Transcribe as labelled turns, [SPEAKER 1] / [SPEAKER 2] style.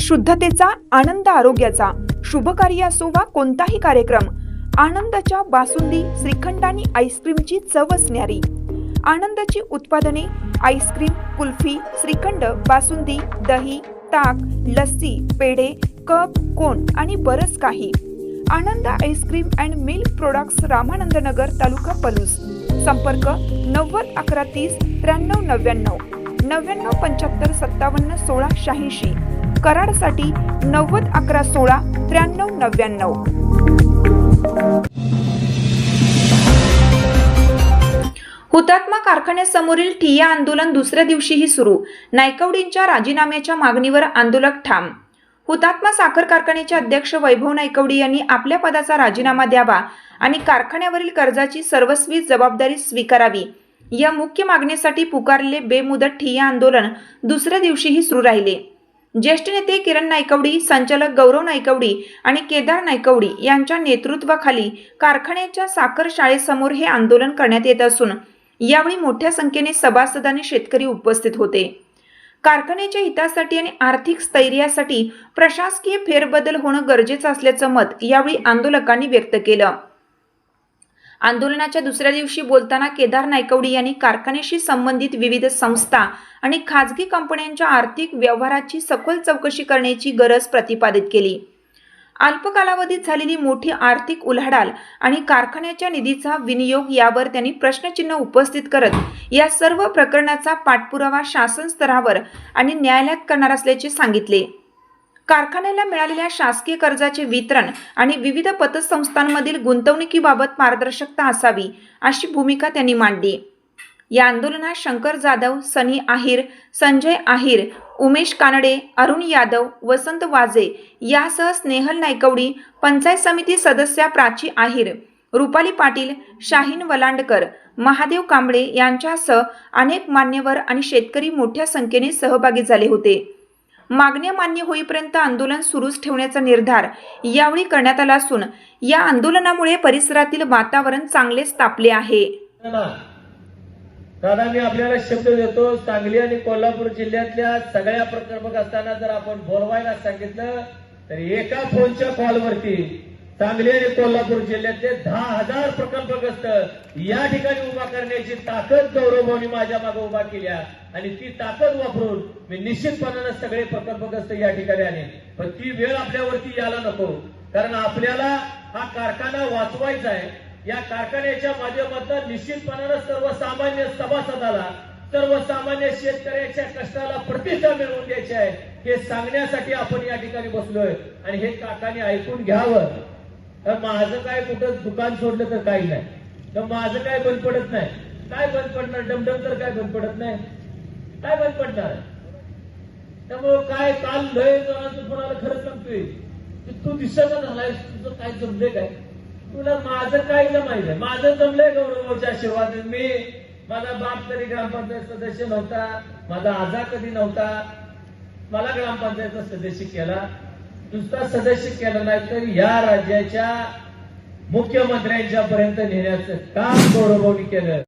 [SPEAKER 1] शुद्धतेचा आनंद, आरोग्याचा शुभ कार्य असो वा कोणताही कार्यक्रम, आनंदाच्या बासुंदी, श्रीखंड आणि आईस्क्रीमची चव असणारी आनंदाची उत्पादने, आईस्क्रीम, कुल्फी, श्रीखंड, बासुंदी, दही, ताक, लस्सी, पेढे, कप, कोन आणि बरंच काही. Anand ice cream and milk products, Ramanand Nagar, taluka Palus. संपर्क 90 11 30 93 99 99 75 57 16 86. कराडसाठी 90 11 16 93 99. हुतात्मा कारखान्यासमोरील ठिय्या आंदोलन दुसऱ्या दिवशीही सुरू. नायकवडींच्या राजीनाम्याच्या मागणीवर आंदोलक ठाम. हुतात्मा साखर कारखान्याचे अध्यक्ष वैभव नायकवडी यांनी आपल्या पदाचा राजीनामा द्यावा आणि कारखान्यावरील कर्जाची सर्वस्वी जबाबदारी स्वीकारावी या मुख्य मागणीसाठी पुकारलेले बेमुदत ठिय्या आंदोलन दुसऱ्या दिवशीही सुरू राहिले. ज्येष्ठ नेते किरण नायकवडी, संचालक गौरव नायकवडी आणि केदार नायकवडी यांच्या नेतृत्वाखाली कारखान्याच्या साखर शाळेसमोर हे आंदोलन करण्यात येत असून यावेळी मोठ्या संख्येने सभासद आणि शेतकरी उपस्थित होते. कारखान्याच्या हितासाठी आणि आर्थिक स्थैर्यासाठी प्रशासकीय फेरबदल होणं गरजेचं असल्याचं मत यावेळी आंदोलकांनी व्यक्त केलं. आंदोलनाच्या दुसऱ्या दिवशी बोलताना केदार नायकवडी यांनी कारखान्याशी संबंधित विविध संस्था आणि खाजगी कंपन्यांच्या आर्थिक व्यवहाराची सखोल चौकशी करण्याची गरज प्रतिपादित केली. अल्प कालावधीत झालेली मोठी आर्थिक उलाढाल आणि कारखान्याच्या निधीचा विनियोग यावर त्यांनी प्रश्नचिन्ह उपस्थित करत या सर्व प्रकरणाचा पाठपुरावा शासन स्तरावर आणि न्यायालयात करणार असल्याचे सांगितले. कारखान्याला मिळालेल्या शासकीय कर्जाचे वितरण आणि विविध पतसंस्थांमधील गुंतवणुकीबाबत पारदर्शकता असावी अशी भूमिका त्यांनी मांडली. या आंदोलनात शंकर जाधव, सनी आहिर, संजय आहिर, उमेश कानडे, अरुण यादव, वसंत वाजे यासह स्नेहल नायकवडी, पंचायत समिती सदस्या प्राची आहिर, रुपाली पाटील, शाहीन वलांडकर, महादेव कांबळे यांच्यासह अनेक मान्यवर आणि शेतकरी मोठ्या संख्येने सहभागी झाले होते. मागण्या मान्य होईपर्यंत आंदोलन सुरूच ठेवण्याचा निर्धार यावेळी करण्यात आला असून या आंदोलनामुळे परिसरातील वातावरण चांगलेच तापले आहे.
[SPEAKER 2] दादा, मी आपल्याला शब्द देतो, सांगली आणि कोल्हापूर जिल्ह्यातल्या सगळ्या प्रकल्प असताना जर आपण बोलवायला सांगितलं तर एका फोनच्या कॉलवरती सांगली आणि कोल्हापूर जिल्ह्यातले 10,000 प्रकल्पग्रस्त या ठिकाणी उभा करण्याची ताकद गौरवभाऊनी माझ्या मागे उभा केली आणि ती ताकद वापरून मी निश्चितपणाने सगळे प्रकल्पग्रस्त या ठिकाणी आले. पण ती वेळ आपल्यावरती यायला नको, कारण आपल्याला हा कारखाना वाचवायचा आहे. या कारखान्याच्या माध्यमातून निश्चितपणाने सर्वसामान्य सभासदाला, सर्वसामान्य शेतकऱ्याच्या कष्टाला प्रतिष्ठा मिळवून द्यायची आहे हे सांगण्यासाठी आपण या ठिकाणी बसलोय. आणि हे काकाने ऐकून घ्यावं. तर माझं काय कुठं दुकान सोडलं तर काही नाही, तर माझं काय बंद पडत नाही. काय बंद पडणार? डमडम तर काय बंद पडत नाही. काय बंद पडणार? त्यामुळं काय काल लय जणांचं कोणाला खरं सांगतोय की तू दिसत झालाय, तुझं काय जमले काय? तुला माझं काय माहिती आहे? माझं जमलंय गौरवच्या आशीर्वाद. मी, माझा बाप कधी ग्रामपंचायत सदस्य नव्हता, माझा आजा कधी नव्हता, मला ग्रामपंचायतचा सदस्य केला. नुसता सदस्य केला नाही तर या राज्याच्या मुख्यमंत्र्यांच्या पर्यंत नेण्याचं काम गौरवभाऊनी केलं.